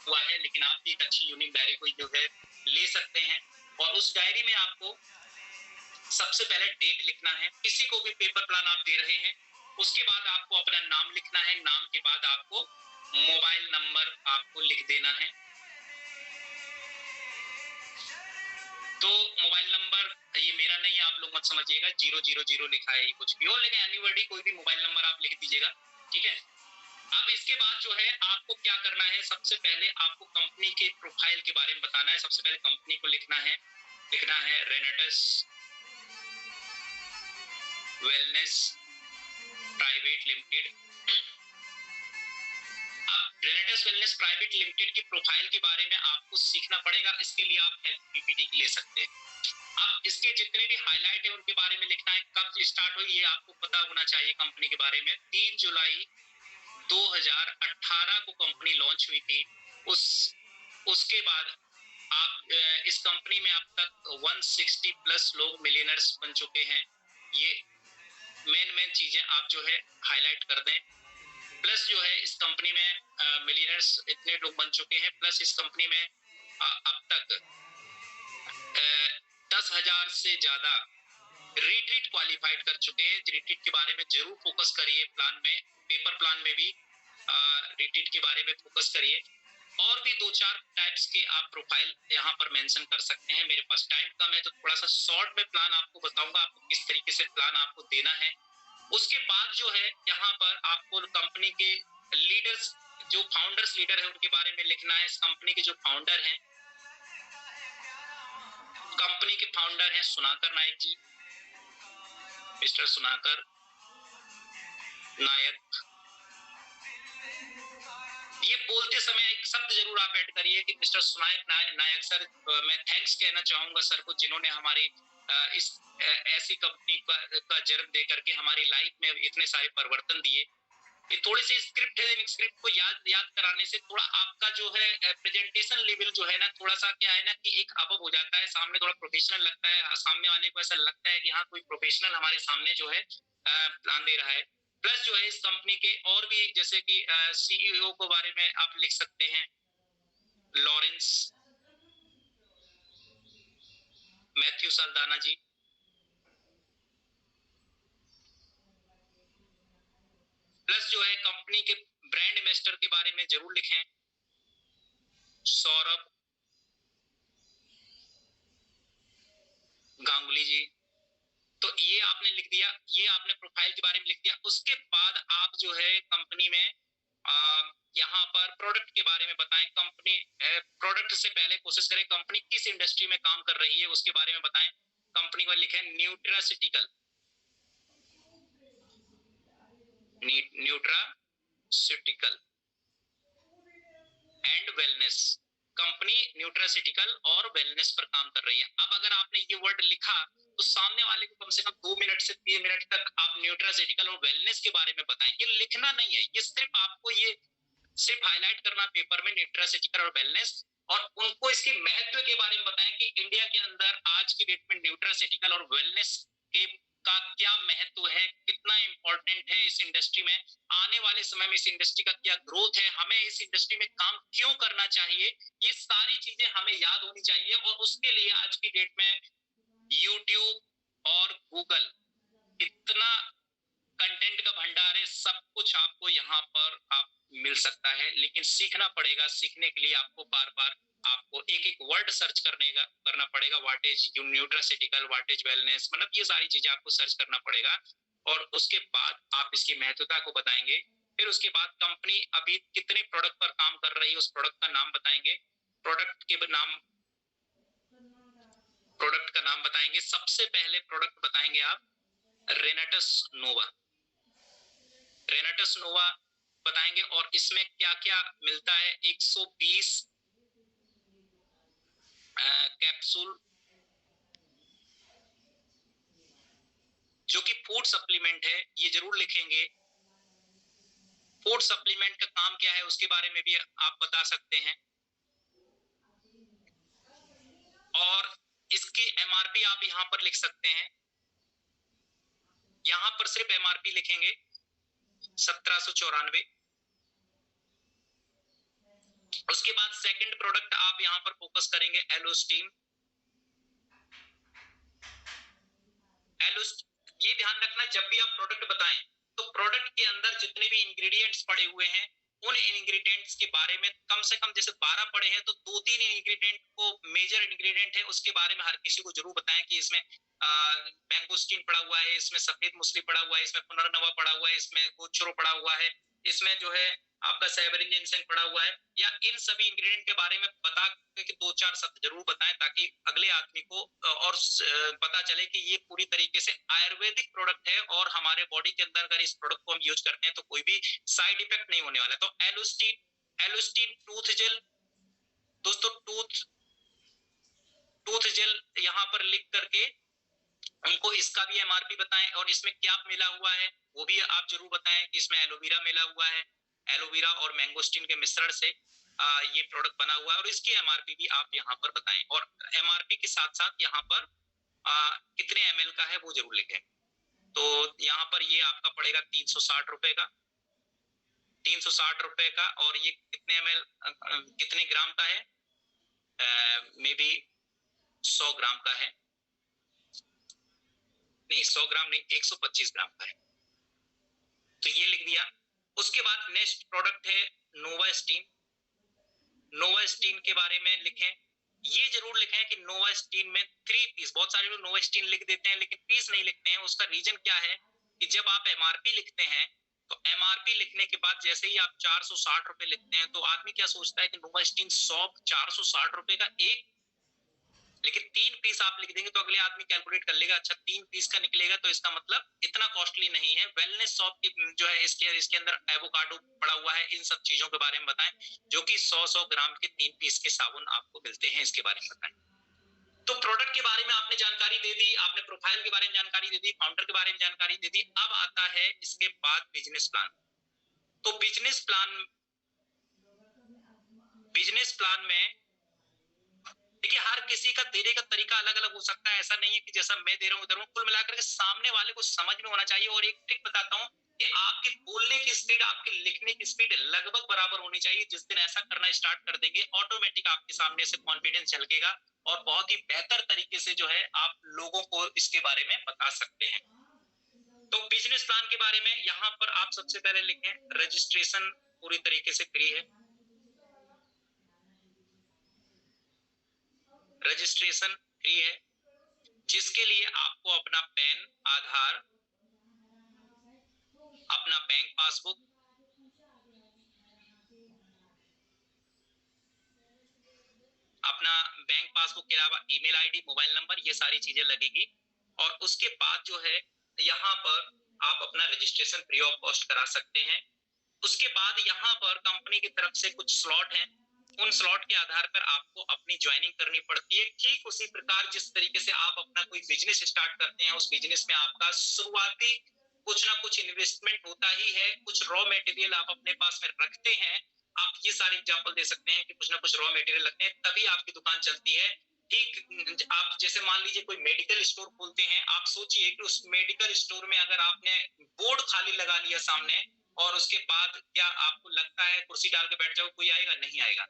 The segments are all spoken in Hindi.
हुआ है, लेकिन आप एक अच्छी यूनिक डायरी को जो है ले सकते हैं। और उस डायरी में आपको सबसे पहले डेट लिखना है। किसी को भी पेपर प्लान आप दे रहे हैं, उसके बाद आपको अपना नाम लिखना है, नाम के बाद आपको मोबाइल नंबर आपको लिख देना है। तो मोबाइल नंबर ये मेरा नहीं है, आप लोग मत समझिएगा 000 लिखा है, कुछ भी हो, लेकिन एनीबॉडी कोई भी मोबाइल नंबर आप लिख दीजिएगा, ठीक है। अब इसके बाद जो है आपको क्या करना है, सबसे पहले आपको कंपनी के प्रोफाइल के बारे में बताना है। सबसे पहले कंपनी को लिखना है रेनेटस वेलनेस प्राइवेट लिमिटेड। अब रेनेटस वेलनेस प्राइवेट लिमिटेड के प्रोफाइल के बारे में आपको सीखना पड़ेगा। इसके लिए आप हेल्प पीपीटी ले सकते हैं। अब इसके जितने भी हाईलाइट है उनके बारे में लिखना है। कब स्टार्ट हुई ये आपको पता होना चाहिए कंपनी के बारे में। 3 जुलाई 2018 को कंपनी लॉन्च हुई थी। उसके बाद आप इस कंपनी में अब तक 160 प्लस लोग मिलियनर्स बन चुके हैं। ये मेन चीजें आप जो है हाईलाइट कर दें। प्लस जो है इस कंपनी में मिलियनर्स इतने लोग बन चुके हैं, प्लस इस कंपनी में अब तक 10,000 से ज्यादा रिट्रीट क्वालिफाइड कर चुके हैं। रिट्रीट के बारे में जरूर फोकस करिए, प्लान में, पेपर प्लान में भी रिट्रीट के बारे में फोकस करिए। और भी 2-4 टाइप्स के आप प्रोफाइल यहाँ पर मेंशन कर सकते हैं। मेरे पास टाइम कम है तो थोड़ा सा शॉर्ट में प्लान आपको बताऊंगा, आपको किस तरीके से प्लान आपको देना है। उसके बाद जो है यहाँ पर आपको कंपनी के लीडर्स, जो फाउंडर्स लीडर है उनके बारे में लिखना है। इस कंपनी के जो फाउंडर हैं, कंपनी के फाउंडर हैं सुनाकर नायक जी, मिस्टर सुनाकर नायक। ये बोलते समय एक शब्द जरूर आप ऐड करिए कि मिस्टर सुनायक नायक सर, मैं थैंक्स कहना चाहूंगा सर को, जिन्होंने हमारी इस ऐसी कंपनी का जन्म दे करके हमारी लाइफ में इतने सारे परिवर्तन दिए। ये थोड़ी सी स्क्रिप्ट है, स्क्रिप्ट को याद कराने से थोड़ा आपका जो है प्रेजेंटेशन लेवल जो है ना, थोड़ा सा क्या है ना कि एक अबव हो जाता है, सामने थोड़ा प्रोफेशनल लगता है, सामने वाले को ऐसा लगता है कि हाँ कोई प्रोफेशनल हमारे सामने जो है प्लान दे रहा है। प्लस जो है इस कंपनी के और भी, जैसे कि सीईओ के बारे में आप लिख सकते हैं, लॉरेंस मैथ्यू साल्दाना जी। प्लस जो है कंपनी के ब्रांड एम्बेसडर के बारे में जरूर लिखें, सौरभ गांगुली जी। तो ये आपने लिख दिया, ये आपने प्रोफाइल के बारे में लिख दिया। उसके बाद आप जो है कंपनी में यहाँ पर प्रोडक्ट के बारे में बताएं। कंपनी प्रोडक्ट से पहले कोशिश करें कंपनी किस इंडस्ट्री में काम कर रही है उसके बारे में बताएं। कंपनी को लिखें nutraceutical, nutraceutical and wellness. Company nutraceutical और वेलनेस पर काम कर रही है। अब अगर आपने ये वर्ड लिखा तो सामने वाले को कम से कम 2 मिनट से 3 मिनट तक आप न्यूट्रासिटिकल और वेलनेस के बारे में बताएं। ये लिखना नहीं है, ये सिर्फ आपको ये सिर्फ हाईलाइट करना पेपर में, न्यूट्रासिटिकल और वेलनेस। और उनको इसके महत्व के बारे में बताएं कि इंडिया के अंदर आज की डेट में न्यूट्रासिटिकल और वेलनेस के का क्या महत्व है, कितना इंपॉर्टेंट है इस इंडस्ट्री में, आने वाले समय में इस इंडस्ट्री का क्या ग्रोथ है, हमें इस इंडस्ट्री में काम क्यों करना चाहिए। ये सारी चीजें हमें याद होनी चाहिए। और उसके लिए आज की डेट में यूट्यूब और गूगल इतना कंटेंट का भंडार है, सब कुछ आपको यहाँ पर आप मिल सकता है। लेकिन सीखना पड़ेगा, सीखने के लिए आपको बार बार आपको एक एक वर्ड सर्च करना पड़ेगा। What is nutraceutical, what is wellness, मतलब ये सारी चीजें आपको सर्च करना पड़ेगा। और उसके बाद आप इसकी महत्वता को बताएंगे। फिर उसके बाद कंपनी अभी कितने प्रोडक्ट पर काम कर रही है उस प्रोडक्ट का नाम बताएंगे। प्रोडक्ट का नाम बताएंगे। सबसे पहले प्रोडक्ट बताएंगे आप रेनेटस नोवा, रेनेटस नोवा बताएंगे। और इसमें क्या क्या मिलता है, 120 कैप्सूल जो कि फूड सप्लीमेंट है, ये जरूर लिखेंगे। फूड सप्लीमेंट का काम क्या है उसके बारे में भी आप बता सकते हैं। और इसकी एमआरपी आप यहां पर लिख सकते हैं। यहां पर सिर्फ एमआरपी लिखेंगे 1794। उसके बाद सेकंड प्रोडक्ट आप यहाँ पर फोकस करेंगे एलोस्टीन। ये ध्यान रखना जब भी आप प्रोडक्ट बताएं तो प्रोडक्ट के अंदर जितने भी इंग्रेडिएंट्स पड़े हुए हैं उन इंग्रेडिएंट्स के बारे में कम से कम, जैसे 12 पड़े हैं तो 2-3 इंग्रेडिएंट को मेजर इंग्रेडिएंट है उसके बारे में हर किसी को जरूर बताएं कि इसमें मैंगोस्टीन पड़ा हुआ है, इसमें सफेद मूसली पड़ा हुआ है, इसमें पुनर्नवा पड़ा हुआ है, इसमें गोचरो पड़ा हुआ है, इसमें जो है आपका सैवरिन जिनसेंग पड़ा हुआ है, या इन सभी इंग्रेडिएंट के बारे में बता कि 2-4 शब्द जरूर बताएं ताकि अगले आदमी को और पता चले कि ये पूरी तरीके से आयुर्वेदिक प्रोडक्ट है और हमारे बॉडी के अंदर अगर इस प्रोडक्ट को हम यूज करते हैं तो कोई भी साइड इफेक्ट नहीं होने वाला। तो एलोस्टीन टूथ जेल दोस्तों, टूथ जेल यहाँ पर लिख करके उनको इसका भी एमआरपी बताएं और इसमें क्या मिला हुआ है वो भी आप जरूर बताएं कि इसमें एलोवेरा मिला हुआ है, एलोवेरा और मैंगोस्टीन के मिश्रण से ये प्रोडक्ट बना हुआ है और इसकी एमआरपी भी आप यहाँ पर बताएं और एमआरपी के साथ साथ यहाँ पर कितने एमएल का है वो जरूर लिखें। तो यहाँ पर ये आपका पड़ेगा 360 रुपए का, 360 रुपए का, और ये कितने एमएल कितने ग्राम का है, मे बी 100 ग्राम का है, नहीं 100 ग्राम नहीं 125 ग्राम का है, तो ये लिख दिया। उसके बाद नेक्स्ट प्रोडक्ट है नोवास्टीन। नोवास्टीन के बारे में लिखें, ये जरूर लिखें कि नोवास्टीन में 3 पीस, बहुत सारे लोग नोवास्टीन लिख देते हैं लेकिन पीस नहीं लिखते हैं। उसका रीजन क्या है कि जब आप एमआरपी लिखते हैं तो एमआरपी लिखने के बाद जैसे ही आप 460 रुपए लिखते हैं तो आदमी क्या सोचता है कि नोवास्टीन 460 रुपए का एक, लेकिन 3 पीस आप लिख देंगे तो अगले आदमी कैलकुलेट कर लेगा, अच्छा 3 पीस का निकलेगा तो इसका मतलब इतना कॉस्टली नहीं है। वेलनेस शॉप की जो है इसके अंदर एवोकाडो पड़ा हुआ है, इन सब चीजों के बारे में बताएं, जो कि 100-100 ग्राम के 3 पीस के साबुन आपको मिलते हैं, इसके बारे में बताएं। तो प्रोडक्ट के बारे में आपने जानकारी दे दी, आपने प्रोफाइल के बारे में जानकारी दे दी, फाउंडर के बारे में जानकारी दे दी। अब आता है इसके बाद बिजनेस प्लान। तो बिजनेस प्लान में देखिए हर किसी का देने का तरीका अलग अलग हो सकता है, ऐसा नहीं है कि जैसा मैं दे रहा हूँ उधर हूँ। कुल मिलाकर के सामने वाले को समझ में होना चाहिए। और एक ट्रिक बताता हूँ कि आपकी बोलने की स्पीड, आपकी लिखने की स्पीड लगभग बराबर होनी चाहिए। जिस दिन ऐसा करना स्टार्ट कर देंगे ऑटोमेटिक आपके सामने से कॉन्फिडेंस झलकेगा और बहुत ही बेहतर तरीके से जो है आप लोगों को इसके बारे में बता सकते हैं। तो बिजनेस प्लान के बारे में यहाँ पर आप सबसे पहले लिखें, रजिस्ट्रेशन पूरी तरीके से फ्री है। रजिस्ट्रेशन फ्री है, जिसके लिए आपको अपना पैन, आधार, अपना बैंक पासबुक, अपना बैंक पासबुक के अलावा ईमेल आईडी, मोबाइल नंबर, ये सारी चीजें लगेगी। और उसके बाद जो है यहाँ पर आप अपना रजिस्ट्रेशन फ्री ऑफ कॉस्ट करा सकते हैं। उसके बाद यहाँ पर कंपनी की तरफ से कुछ स्लॉट हैं, उन स्लॉट के आधार पर आपको अपनी ज्वाइनिंग करनी पड़ती है। ठीक उसी प्रकार जिस तरीके से आप अपना कोई बिजनेस स्टार्ट करते हैं, उस बिजनेस में आपका शुरुआती कुछ ना कुछ इन्वेस्टमेंट होता ही है, कुछ रॉ मटेरियल आप अपने पास में रखते हैं। आप ये सारे एग्जांपल दे सकते हैं कि कुछ ना कुछ रॉ मटेरियल लगते हैं तभी आपकी दुकान चलती है। ठीक आप जैसे मान लीजिए कोई मेडिकल स्टोर खोलते हैं, आप सोचिए कि उस मेडिकल स्टोर में अगर आपने बोर्ड खाली लगा लिया सामने और उसके बाद क्या आपको लगता है कुर्सी डाल के बैठ जाओ कोई आएगा? नहीं आएगा।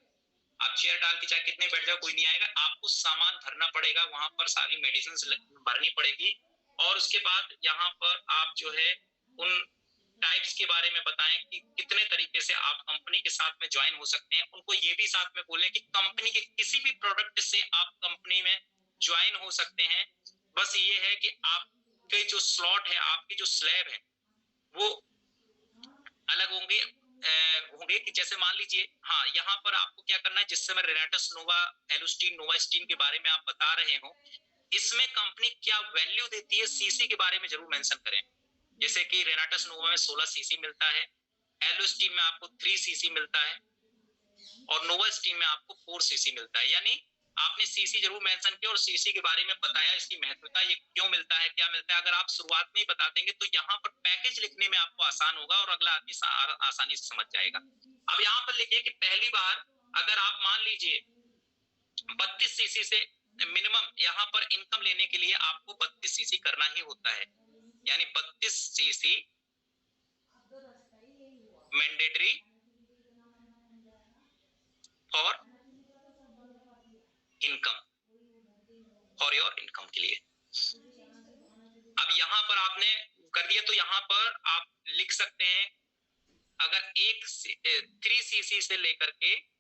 आप चेयर डाल के चाहे कितने बैठ जाओ कोई नहीं आएगा। आपको सामान भरना पड़ेगा, वहां पर सारी मेडिसिन भरनी पड़ेगी। और उसके बाद यहाँ पर आप जो है उन टाइप्स के बारे में बताएं कि कितने तरीके से आप कंपनी के साथ में ज्वाइन हो सकते हैं। उनको ये भी साथ में बोलें कि कंपनी के किसी भी प्रोडक्ट से आप कंपनी में ज्वाइन हो सकते हैं। बस ये है कि आपके जो स्लॉट है, आपकी जो स्लैब है वो अलग होंगे कि जैसे मान लीजिए, हाँ यहाँ पर आपको क्या करना है, जिस समय रेनाटस नोवा एलुस्टीन नोवास्टीन के बारे में आप बता रहे हो, इसमें कंपनी क्या वैल्यू देती है सीसी के बारे में जरूर मेंशन करें। जैसे कि रेनाटस नोवा में 16 सीसी मिलता है, एलुस्टीन में आपको 3 सीसी मिलता है और नोवास्टीन में आपको 4 सीसी मिलता है। यानी आपने सीसी जरूर मेंशन किया और सीसी के बारे में बताया, इसकी महत्वता, ये क्यों मिलता है, क्या मिलता है। अगर आप शुरुआत में ही बता देंगे तो यहाँ पर पैकेज लिखने में आपको आसान होगा और अगला आदमी आसानी से समझ जाएगा। अब यहाँ पर लिखिए कि पहली बार अगर आप मान लीजिए 32 सीसी से मिनिमम यहाँ पर इनकम लेने के लिए आपको 32 सीसी करना ही होता है। यानी 32 CC mandatory for income, for your income के लिए। अब यहां पर आपने कर दिया तो यहां पर आप लिख सकते हैं अगर 3 सीसी से लेकर के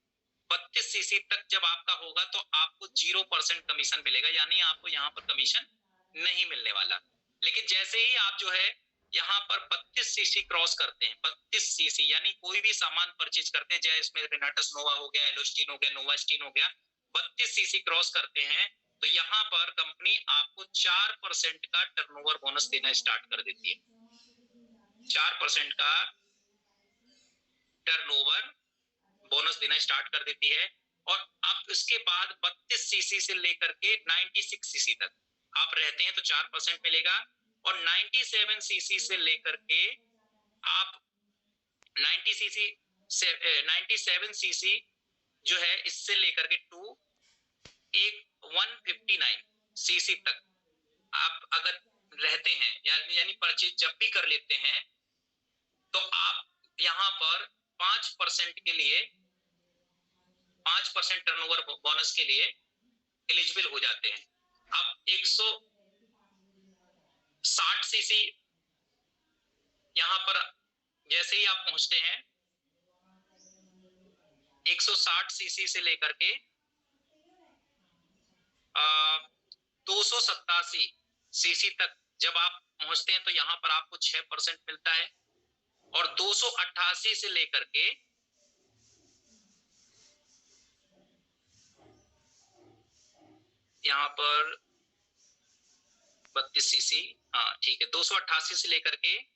32 सीसी तक जब आपका होगा तो आपको 0% कमीशन मिलेगा, यानी आपको यहाँ पर कमीशन नहीं मिलने वाला। लेकिन जैसे ही आप जो है यहाँ पर 32 सीसी क्रॉस करते हैं, 32 सीसी यानी कोई भी सामान परचेज करते हैं, जैसे इसमें रेनाटस नोवा हो गया, एलोस्टीन हो गया, नोवास्टीन हो गया, 32 सीसी क्रॉस करते हैं तो यहाँ पर कंपनी आपको 4% का टर्नओवर बोनस देना स्टार्ट कर देती है। 4% का टर्नओवर बोनस देना स्टार्ट कर देती है। और अब उसके बाद 32 सीसी से लेकर के 96 सीसी तक आप रहते हैं तो 4% मिलेगा। और 97 सीसी से लेकर के आप 90 सीसी से 97 सीसी जो है इससे लेकर के 159 सीसी तक आप अगर रहते हैं यानी परचेज जब भी कर लेते हैं तो आप यहाँ पर 5% के लिए 5% टर्नओवर बोनस के लिए एलिजिबल हो जाते हैं। अब 160 सीसी यहाँ पर जैसे ही आप पहुंचते हैं 160 सीसी से लेकर के 287 सीसी तक जब आप पहुंचते हैं तो यहाँ पर आपको 6% मिलता है। और 288 से लेकर के यहाँ पर 32 सीसी, हाँ ठीक है, 288 से लेकर के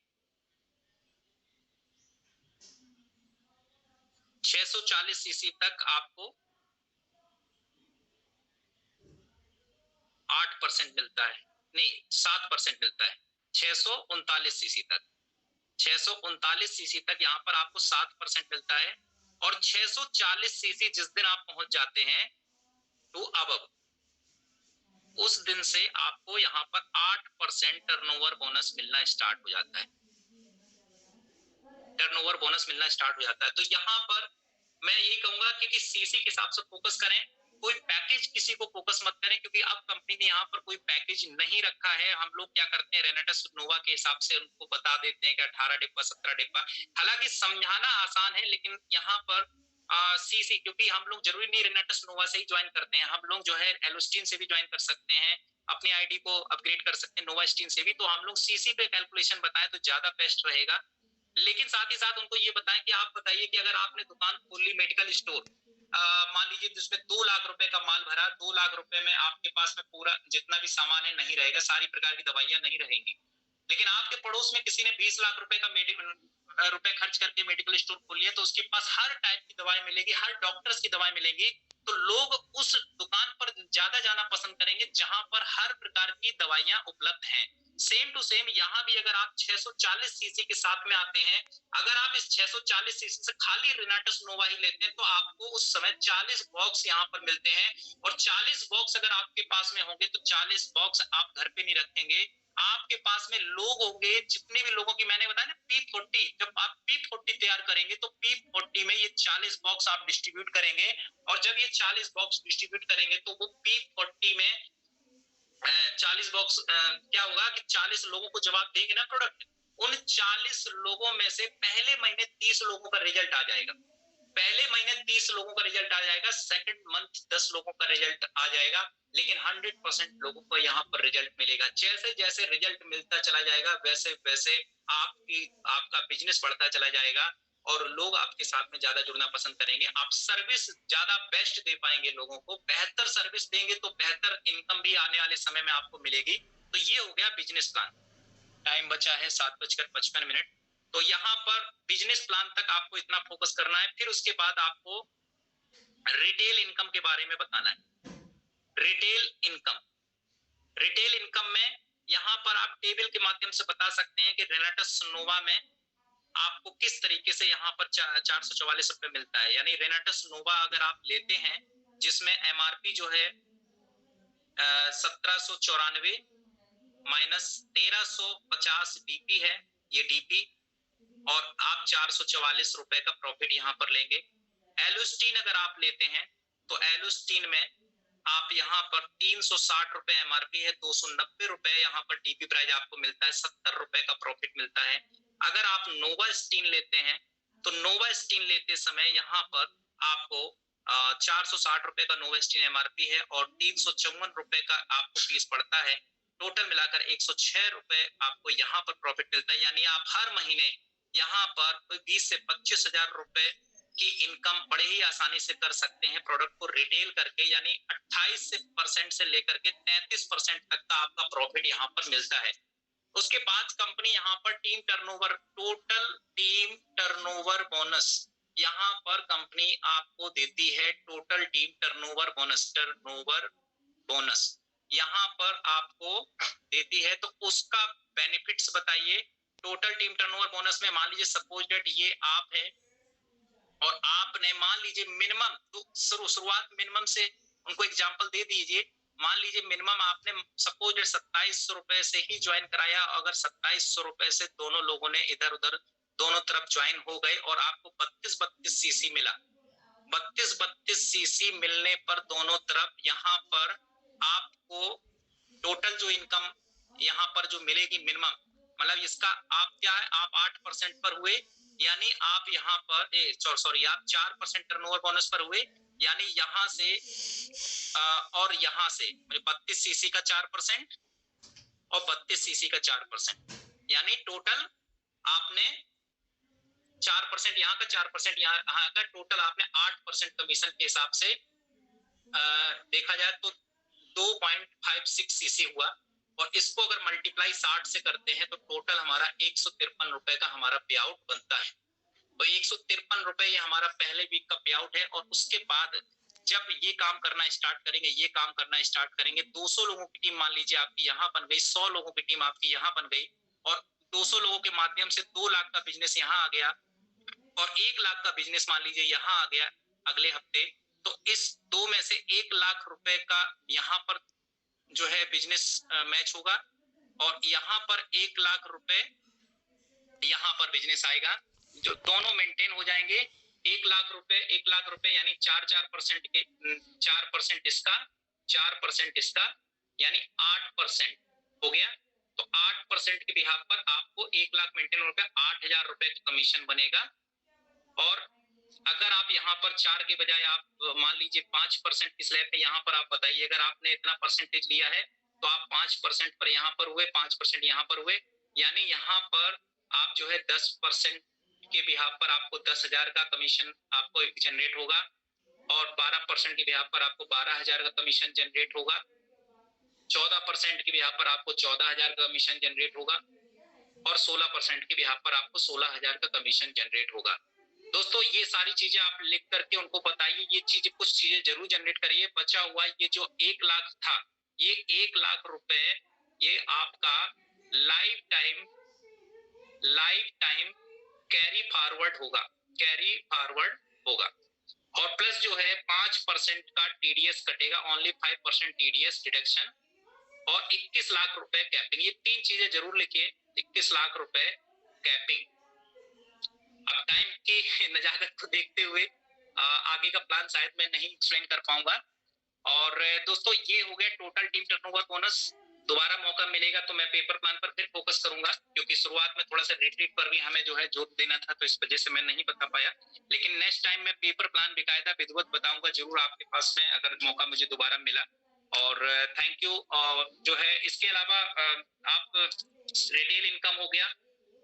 640 सीसी तक आपको 8% मिलता है, नहीं 7% मिलता है। 639 सीसी तक 639 सीसी तक यहाँ पर आपको 7% मिलता है। और 640 सीसी जिस दिन आप पहुंच जाते हैं तो अब उस दिन से आपको यहाँ पर 8% टर्नओवर बोनस मिलना स्टार्ट हो जाता है। टर्नओवर बोनस मिलना स्टार्ट हो जाता है। तो यहाँ पर मैं यही कहूंगा कि सीसी के हिसाब से फोकस करें, कोई पैकेज किसी को फोकस मत करें, क्योंकि अब कंपनी ने यहाँ पर कोई पैकेज नहीं रखा है। हम लोग क्या करते हैं रेनेटस नोवा के हिसाब से उनको बता देते हैं कि 18 डिब्बा 17 डिब्बा, हालांकि समझाना आसान है लेकिन यहाँ पर सीसी, क्योंकि हम लोग जरूरी नहीं रेनेटस नोवा से ही ज्वाइन करते हैं, हम लोग जो है एलोस्टीन से भी ज्वाइन कर सकते हैं, अपनी आईडी को अपग्रेड कर सकते हैं नोवास्टीन से भी। तो हम लोग सीसी पे कैलकुलेशन बताएं तो ज्यादा बेस्ट रहेगा। लेकिन साथ ही साथ उनको ये बताएं कि आप बताइए कि अगर आपने दुकान खोली मेडिकल स्टोर, मान लीजिए जिसमें 2 लाख रुपए का माल भरा, 2 लाख रुपए में आपके पास में पूरा जितना भी सामान है नहीं रहेगा, सारी प्रकार की दवाइयां नहीं रहेंगी। लेकिन आपके पड़ोस में किसी ने 20 लाख रुपए का रुपए खर्च करके मेडिकल स्टोर खोल लिया, तो उसके पास हर टाइप की दवाई मिलेगी, हर डॉक्टर्स की दवाई मिलेगी। तो लोग उस दुकान पर ज्यादा जाना पसंद करेंगे जहां पर हर प्रकार की दवाइयां उपलब्ध हैं। सेम टू सेम यहाँ भी अगर आप 640 सीसी के साथ में आते हैं, अगर आप इस 640 सीसी से खाली रेनाटस नोवा ही लेते हैं तो आपको उस समय 40 बॉक्स यहाँ पर मिलते हैं। और 40 बॉक्स अगर आपके पास में होंगे तो 40 बॉक्स आप घर पे नहीं रखेंगे, आपके पास में लोग होंगे, जितने भी लोगों की मैंने बताया ना P40, जब आप P40 तैयार करेंगे तो P40 में ये 40 बॉक्स आप डिस्ट्रीब्यूट करेंगे। और जब ये 40 बॉक्स डिस्ट्रीब्यूट करेंगे तो वो P40 में 40 बॉक्स क्या होगा कि 40 लोगों को जब आप देंगे ना प्रोडक्ट, उन 40 लोगों में से पहले महीने 30 लोगों का रिजल्ट आ जाएगा, पहले महीने 30 लोगों का रिजल्ट आ जाएगा, सेकंड मंथ 10 लोगों का रिजल्ट आ जाएगा, लेकिन 100% लोगों को यहाँ पर रिजल्ट मिलेगा। जैसे जैसे रिजल्ट मिलता चला जाएगा वैसे वैसे आपका बिजनेस बढ़ता चला जाएगा और लोग आपके साथ में ज्यादा जुड़ना पसंद करेंगे। आप सर्विस ज्यादा बेस्ट दे पाएंगे, लोगों को बेहतर सर्विस देंगे तो बेहतर इनकम भी आने वाले समय में आपको मिलेगी। तो ये हो गया बिजनेस प्लान। टाइम बचा है 7:55। तो यहाँ पर बिजनेस प्लान तक आपको इतना फोकस करना है। फिर उसके बाद आपको रिटेल इनकम के बारे में बताना है। रिटेल इनकम, रिटेल इनकम में यहाँ पर आप टेबल के माध्यम से बता सकते हैं कि रेनाटस नोवा में आपको किस तरीके से यहाँ पर 444 रुपए मिलता है। यानी रेनाटस नोवा अगर आप लेते हैं जिसमें एमआरपी जो है 1794 माइनस 1350 डीपी है, ये डीपी, और आप 444 रुपए का प्रॉफिट यहाँ पर लेंगे। एलुस्टीन अगर आप लेते हैं तो एलुस्टीन में आप यहाँ पर 360 रुपए एमआरपी है, 290 रुपए यहाँ पर डीपी प्राइस आपको मिलता है, 70 रुपए का प्रॉफिट मिलता है। अगर आप नोवा स्टीन लेते हैं तो नोवा स्टीन लेते समय यहाँ पर आपको 460 रुपए का नोवा स्टीन एमआरपी है और 354 रुपए का आपको फीस पड़ता है। टोटल मिलाकर 106 रुपए आपको यहाँ पर प्रॉफिट मिलता है। यानी आप हर महीने यहाँ पर 20 से 25 हजार रुपए की इनकम बड़े ही आसानी से कर सकते हैं प्रोडक्ट को रिटेल करके। यानी 28% से लेकर के 33% तक का आपका प्रॉफिट यहाँ पर मिलता है। उसके बाद कंपनी यहाँ पर team turnover, total team turnover bonus यहाँ पर कंपनी आपको देती है। टोटल टीम टर्नओवर बोनस यहाँ पर आपको देती है। तो उसका बेनिफिट्स बताइए। टोटल टीम टर्नओवर बोनस में मान लीजिए सपोज डेट ये आप है और आपने मान लीजिए मिनिमम, तो शुरुआत मिनिमम से उनको एग्जांपल दे दीजिए। मान लीजिए मिनिमम आपने सपोज 2700 रुपए से ही ज्वाइन कराया। अगर 2700 रुपए से दोनों लोगों ने इधर उधर दोनों तरफ ज्वाइन हो गए और आपको 32 सीसी मिला। 32 सीसी मिलने पर दोनों तरफ यहाँ पर आपको टोटल जो इनकम यहाँ पर जो मिलेगी मिनिमम, मतलब इसका आप क्या है, आप 8% पर हुए। यानी आप यहाँ पर सॉरी आप 4% टर्नओवर बोनस पर हुए। यानी यहाँ से और यहाँ से 32 सीसी का 4% और 32 सीसी का 4%, यानी टोटल आपने 4% यहाँ का 4% यहाँ का, टोटल आपने 8% कमीशन के हिसाब से देखा जाए तो 2.56 सीसी हुआ। और इसको अगर मल्टीप्लाई 60 से करते हैं तो टोटल हमारा 153 रुपए का हमारा पे आउट बनता है। तो 153 रुपए ये हमारा पहले वीक का पे आउट है। और उसके बाद जब ये काम करना स्टार्ट करेंगे, 200 लोगों की टीम मान लीजिए आपकी यहाँ बन गई, 100 लोगों की टीम आपकी यहाँ बन गई और 200 लोगों के माध्यम से 2 लाख का बिजनेस यहाँ आ गया और 1 लाख का बिजनेस मान लीजिए यहाँ आ गया अगले हफ्ते। तो इस 2 में से 1 लाख रुपए का यहाँ पर जो है बिजनेस मैच होगा और यहाँ पर 1 लाख रुपए यहाँ पर बिजनेस आएगा, जो दोनों मेंटेन हो जाएंगे। 1 लाख रुपए यानी 4% के 4% इसका 4% इसका यानी 8% हो गया। तो 8% के बिहाफ पर आपको 1 लाख मेंटेन हो गया, 8,000 रुपए का कमीशन बनेगा। और अगर आप यहाँ पर 4 के बजाय आप मान लीजिए 5% की स्लैब पे यहाँ पर आप बताइए, अगर आपने इतना परसेंटेज लिया है तो आप 5% पर यहाँ पर हुए, 5% यहाँ पर हुए। यानी यहाँ पर आप जो है 10% के बिहाफ पर आपको 10,000 का कमीशन आपको जनरेट होगा और 12% के बिहाफ पर आपको 12,000 का कमीशन जनरेट होगा। 14% के बिहाफ पर आपको 14,000 का कमीशन जनरेट होगा और 16% के बिहाफ पर आपको 16,000 का कमीशन जनरेट होगा। दोस्तों ये सारी चीजें आप लिख करके उनको बताइए। ये चीजें कुछ चीजें जरूर जनरेट करिए। बचा हुआ ये जो 1 लाख था, ये 1 लाख रुपए ये आपका लाइफ टाइम कैरी फॉरवर्ड होगा। और प्लस जो है 5% का टीडीएस कटेगा, ओनली 5% टीडीएस डिडक्शन और 21 लाख रुपए कैपिंग। ये 3 चीजें जरूर लिखिए, 21 लाख रुपए कैपिंग। अब टाइम की नजाकत को देखते हुए आगे का प्लान शायद मैं नहीं एक्सप्लेन कर पाऊंगा। और दोस्तों ये हो गया टोटल टीम टर्नओवर बोनस। दोबारा मौका मिलेगा तो मैं पेपर प्लान पर फिर फोकस करूंगा, क्योंकि शुरुआत में थोड़ा सा रिट्रीट पर भी हमें जो है जोर देना था, तो इस वजह से मैं नहीं बता पाया। लेकिन नेक्स्ट टाइम मैं पेपर प्लान बेकायदा विधिवत बताऊंगा जरूर आपके पास में, अगर मौका मुझे दोबारा मिला। और थैंक यू। और जो है इसके अलावा आप रिटेल इनकम हो गया,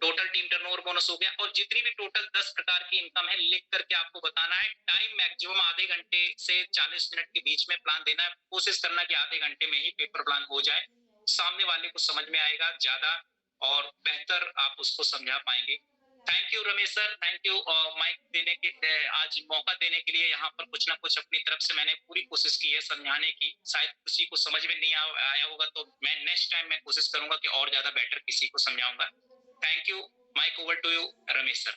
टोटल टीम टर्नओवर बोनस हो गया, और जितनी भी टोटल 10 प्रकार की इनकम है लिख करके आपको बताना है। टाइम मैक्सिमम आधे घंटे से 40 मिनट के बीच में प्लान देना है। कोशिश करना कि आधे घंटे में ही पेपर प्लान हो जाए, सामने वाले को समझ में आएगा ज्यादा और बेहतर आप उसको समझा पाएंगे। Thank you Ramesh sir, thank you mic देने के, आज मौका देने के लिए। यहाँ पर कुछ ना कुछ अपनी तरफ से मैंने पूरी कोशिश की है समझाने की। शायद किसी को समझ में नहीं आया होगा, तो मैं नेक्स्ट टाइम मैं कोशिश करूंगा कि और ज्यादा बेटर किसी को समझाऊंगा। Thank you. Mic over to you Ramesh sir.